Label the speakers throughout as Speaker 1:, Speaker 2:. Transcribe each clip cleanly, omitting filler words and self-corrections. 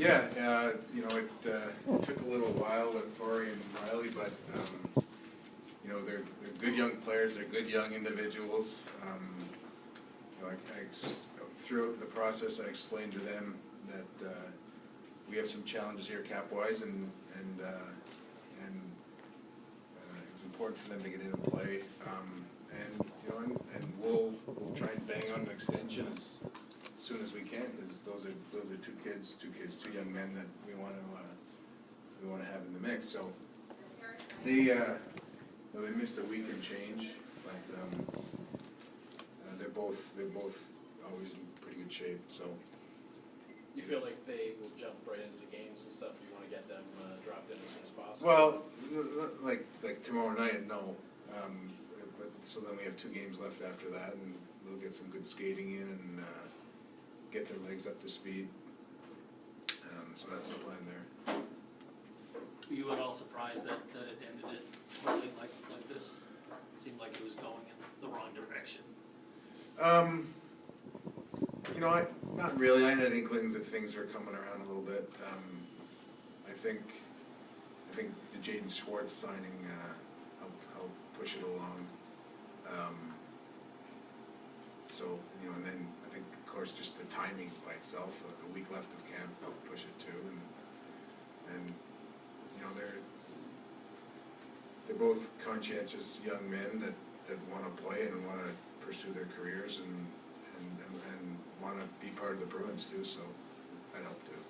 Speaker 1: Yeah, you know, it took a little while with Tori and Reilly, but you know, they're good young players. They're good young individuals. You know, throughout the process, I explained to them that we have some challenges here cap-wise, and it was important for them to get in and play. And you know, and we'll try and bang on an extension as soon as we can, because those are two young men that we want to have in the mix. So they missed a week and change, but they're both always in pretty good shape. So
Speaker 2: you feel like they will jump right into the games and stuff? You want to get them dropped in as soon as possible?
Speaker 1: Well, like tomorrow night, no. But so then we have 2 games left after that, and we'll get some good skating in and get their legs up to speed. So that's the plan there.
Speaker 3: Were you at all surprised that it ended it quickly like this? It seemed like it was going in the wrong direction.
Speaker 1: You know, not really. I had inklings that things were coming around a little bit. I think the Jaden Schwartz signing helped push it along. So, you know, and then I think, of course, just the timing by itself, a week left of camp helped push it too. And you know, they're both conscientious young men that want to play and want to pursue their careers and want to be part of the Bruins too. So that helped too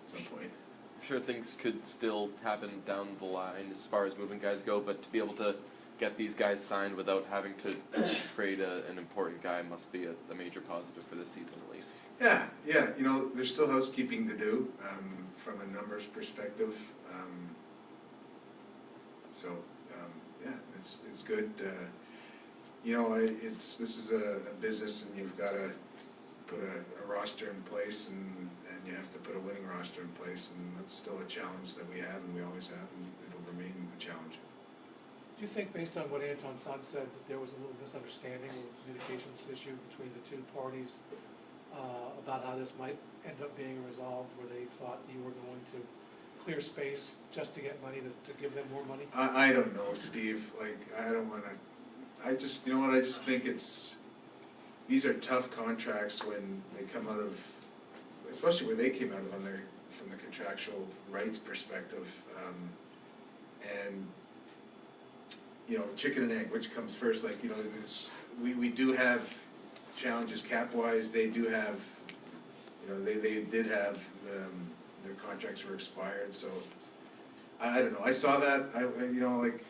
Speaker 1: at some point.
Speaker 4: I'm sure things could still happen down the line as far as moving guys go, but to be able to get these guys signed without having to trade an important guy must be a major positive for this season at least.
Speaker 1: Yeah. You know, there's still housekeeping to do from a numbers perspective. Yeah, it's good. You know, this is a business, and you've got to put a roster in place, and you have to put a winning roster in place, and that's still a challenge that we have, and we always have, and it'll remain a challenge.
Speaker 5: Do you think, based on what Anton Thun said, that there was a little misunderstanding or communications issue between the 2 parties about how this might end up being resolved, where they thought you were going to clear space just to get money to give them more money?
Speaker 1: I don't know, Steve. Like, I don't want to. I just, you know what? I just think these are tough contracts when they come out of, especially where they came out of from the contractual rights perspective, and you know, chicken and egg, which comes first? Like, you know, we do have challenges cap-wise. They do have, you know, they did have their contracts were expired. So I don't know. I saw that. You know, like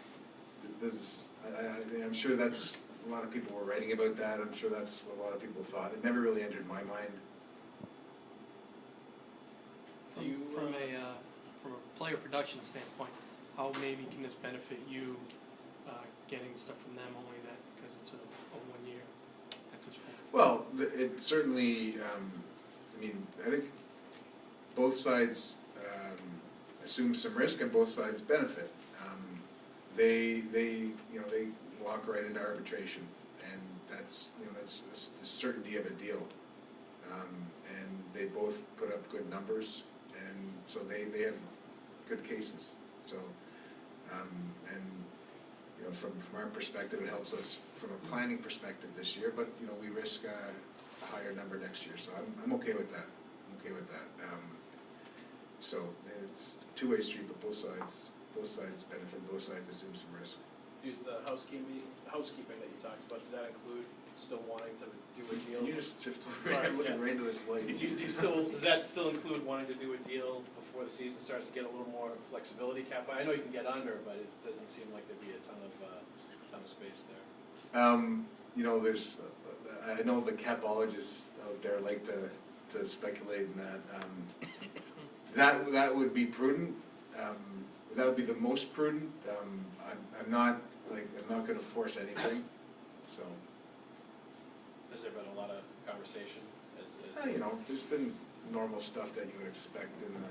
Speaker 1: I'm sure that's a lot of people were writing about that. I'm sure that's what a lot of people thought. It never really entered my mind.
Speaker 6: Do you, from a player production standpoint, how maybe can this benefit you getting stuff from them, only that because it's a 1 year at this point?
Speaker 1: Well, it certainly, I mean, I think both sides assume some risk and both sides benefit. They walk right into arbitration, and that's the certainty of a deal. And they both put up good numbers, and so they have good cases. So, and you know, from our perspective, it helps us from a planning perspective this year. But you know, we risk a higher number next year, so I'm okay with that. I'm okay with that. So it's a two-way street, but both sides benefit. Both sides assume some risk.
Speaker 2: The housekeeping that you talked about, does that include still wanting to do a deal?
Speaker 1: Can you just shift over?
Speaker 2: Sorry,
Speaker 1: I'm looking right into this light.
Speaker 2: Does that still include wanting to do a deal before the season starts to get a little more flexibility cap? I know you can get under, but it doesn't seem like there'd be a ton of space there.
Speaker 1: You know, there's. I know the capologists out there like to speculate in that. That would be prudent. That would be the most prudent. I'm not going to force anything. So.
Speaker 2: Has there been a lot of conversation?
Speaker 1: You know, there's been normal stuff that you would expect in the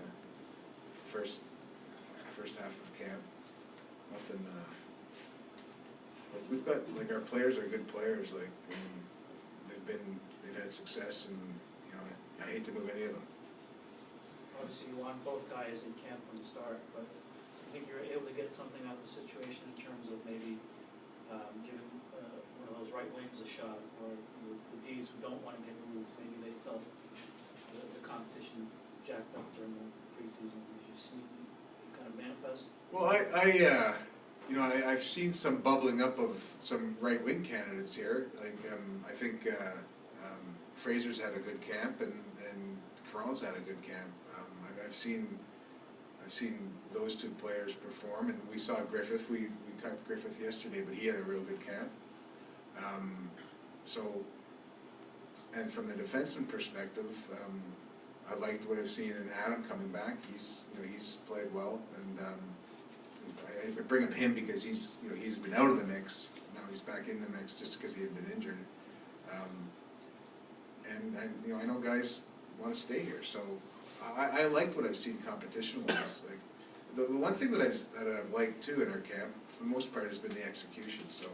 Speaker 1: first half of camp. Nothing. But we've got, like, our players are good players. Like, they've had success, and you know, I hate to move any of them.
Speaker 7: obviously you want both guys in camp from the start, but I think you're able to get something out of the situation in terms of maybe giving one of those right wings a shot, or the Ds who don't want to get moved, maybe they felt the competition jacked up during the preseason. Did you see it kind of manifest?
Speaker 1: Well, I've seen some bubbling up of some right wing candidates here. Like I think Fraser's had a good camp, and Corral's had a good camp. I've seen those two players perform, and we saw Griffith. We cut Griffith yesterday, but he had a real good camp. And from the defenseman perspective, I liked what I've seen in Adam coming back. He's played well, and I bring up him because he's been out of the mix. Now he's back in the mix just because he had been injured. And I know guys want to stay here, so I liked what I've seen competition-wise. Like the one thing that I've liked too in our camp, for the most part, has been the execution. So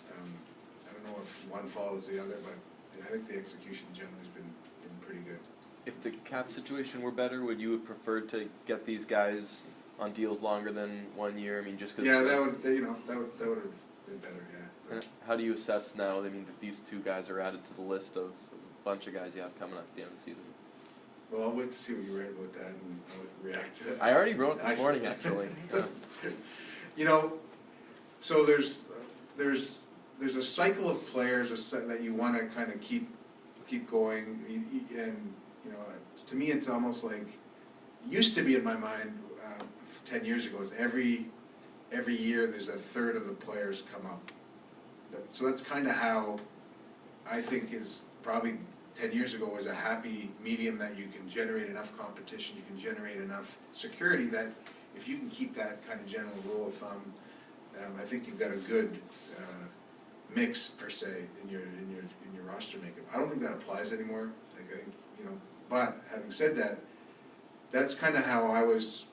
Speaker 1: I don't know if one follows the other, but I think the execution generally has been pretty good.
Speaker 4: If the cap situation were better, would you have preferred to get these guys on deals longer than 1 year? I mean, just because.
Speaker 1: Yeah, that would have been better. Yeah.
Speaker 4: How do you assess now? I mean, that these two guys are added to the list of a bunch of guys you have coming up at the end of the season.
Speaker 1: Well, I'll wait to see what you write about that and I'll react to that.
Speaker 4: I already wrote it this morning, actually.
Speaker 1: So there's a cycle of players that you want to kind of keep going, and to me it's almost like used to be in my mind 10 years ago is every year there's a third of the players come up. So that's kind of how I think is probably 10 years ago was a happy medium, that you can generate enough competition, you can generate enough security that if you can keep that kind of general rule of thumb, I think you've got a good mix per se in your roster makeup. I don't think that applies anymore. Like I think but having said that, that's kind of how I was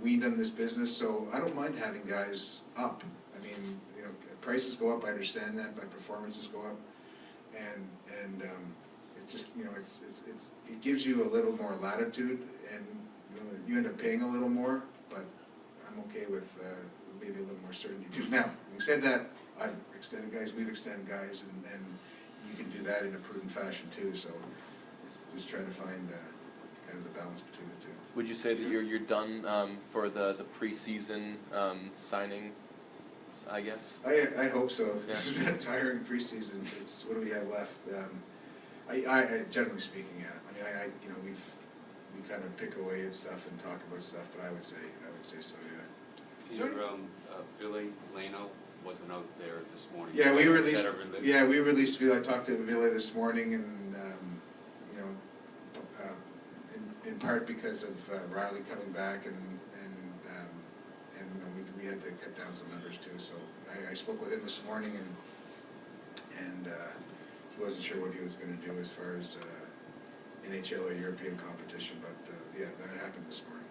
Speaker 1: weaned on this business. So I don't mind having guys up. I mean, prices go up. I understand that, but performances go up, and it's just it gives you a little more latitude, and you end up paying a little more. But I'm okay with maybe a little more certainty too. Now, having said that, I've extended guys, we've extended guys, and you can do that in a prudent fashion too. So just trying to find kind of the balance between the two.
Speaker 4: Would you say that you're done for the preseason signing, I guess?
Speaker 1: I hope so.
Speaker 4: Yeah.
Speaker 1: This has been a tiring preseason. It's what do we have left? I generally speaking, yeah. I mean, we kind of pick away at stuff and talk about stuff, but I would say so, yeah.
Speaker 8: Your Billy Lano wasn't out there this morning.
Speaker 1: Yeah, we released. I talked to Ville this morning, and in part because of Reilly coming back, and we had to cut down some numbers too. So I spoke with him this morning, and he wasn't sure what he was going to do as far as NHL or European competition, but yeah, that happened this morning.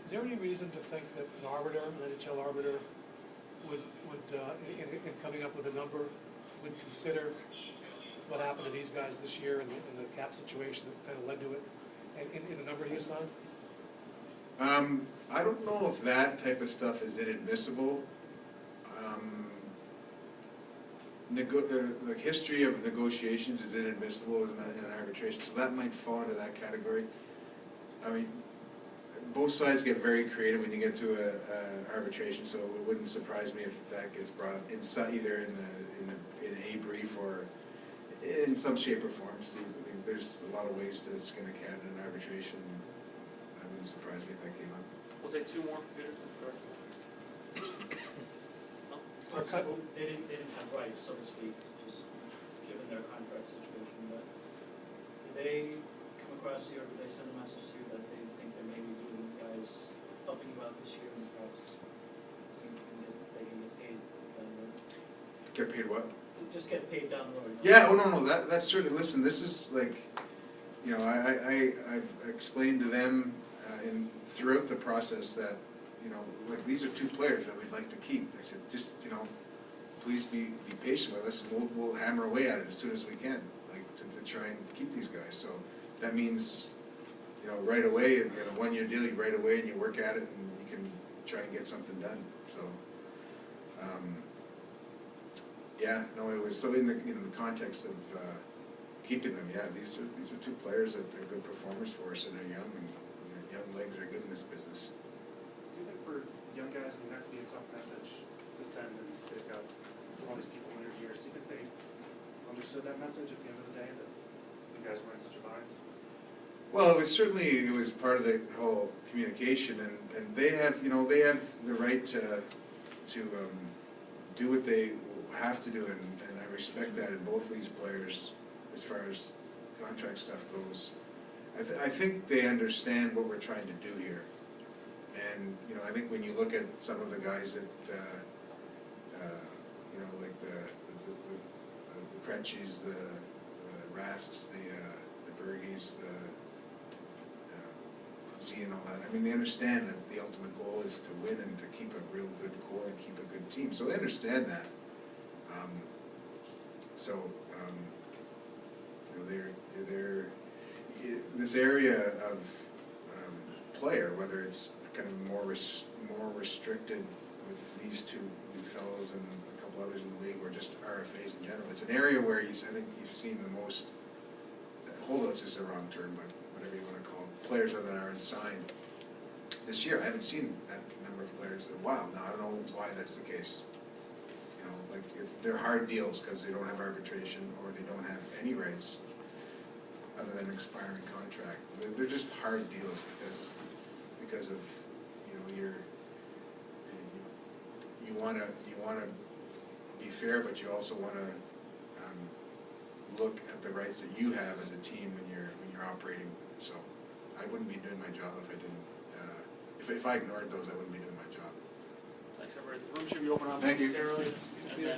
Speaker 5: Is there any reason to think that an arbiter, an NHL arbiter, would in coming up with a number, would consider what happened to these guys this year and the cap situation that kind of led to it, and in the number he assigned?
Speaker 1: I don't know if that type of stuff is inadmissible. The history of negotiations is inadmissible in an arbitration, so that might fall into that category. I mean, both sides get very creative when you get to a arbitration, so it wouldn't surprise me if that gets brought up either in a brief or in some shape or form. So, I mean, there's a lot of ways to skin a cat in an arbitration. It wouldn't surprise me if that came up.
Speaker 3: We'll take two more, Peter.
Speaker 7: They didn't have rights, so to speak, just given their contract situation, but did they come across you, or did they send a message to you that they think they may be doing guys helping you out this year, and perhaps seeing if they can get paid down the road?
Speaker 1: Get paid what?
Speaker 7: Just get paid down the road.
Speaker 1: Yeah, no, that's certainly, listen, this is like, I've explained to them throughout the process that, like, these are two players that we'd like to keep. I said, just, please be patient with us, and we'll hammer away at it as soon as we can, like, to try and keep these guys. So that means, you know, right away, and a one-year deal, you right away and you work at it and you can try and get something done, so. Yeah, no, it was, so in the context of keeping them, yeah, these are two players that are good performers for us and they're young, and young legs are good in this business.
Speaker 9: Do you think for young guys, I mean, that could be a tough message to send, and they've got all these people in their ears, do you think they understood that message at the end of the day, that you guys were in such a bind?
Speaker 1: Well, it was part of the whole communication, and they have, you know, they have the right to do what they have to do, and I respect that in both these players as far as contract stuff goes. I think they understand what we're trying to do here, and you know, I think when you look at some of the guys that you know, like the Crenshies, the Rasks, the Bergies, the Z and all that. I mean, they understand that the ultimate goal is to win and to keep a real good core and keep a good team. So they understand that. You know, they're this area of player, whether it's kind of more restricted with these two fellows and a couple others in the league, or just RFAs in general. It's an area where I think you've seen the most holdouts is the wrong term, but whatever you want to call them, players that aren't signed. This year, I haven't seen that number of players in a while. Now, I don't know why that's the case. You know, like they're hard deals because they don't have arbitration or they don't have any rights other than an expiring contract. They're just hard deals because of, you know, you want to be fair, but you also want to look at the rights that you have as a team when you're operating. So I wouldn't be doing my job if I didn't. If I ignored those, I wouldn't be doing my job.
Speaker 3: Thanks, everybody. The room should be open up
Speaker 1: Thank you.
Speaker 3: momentarily. And then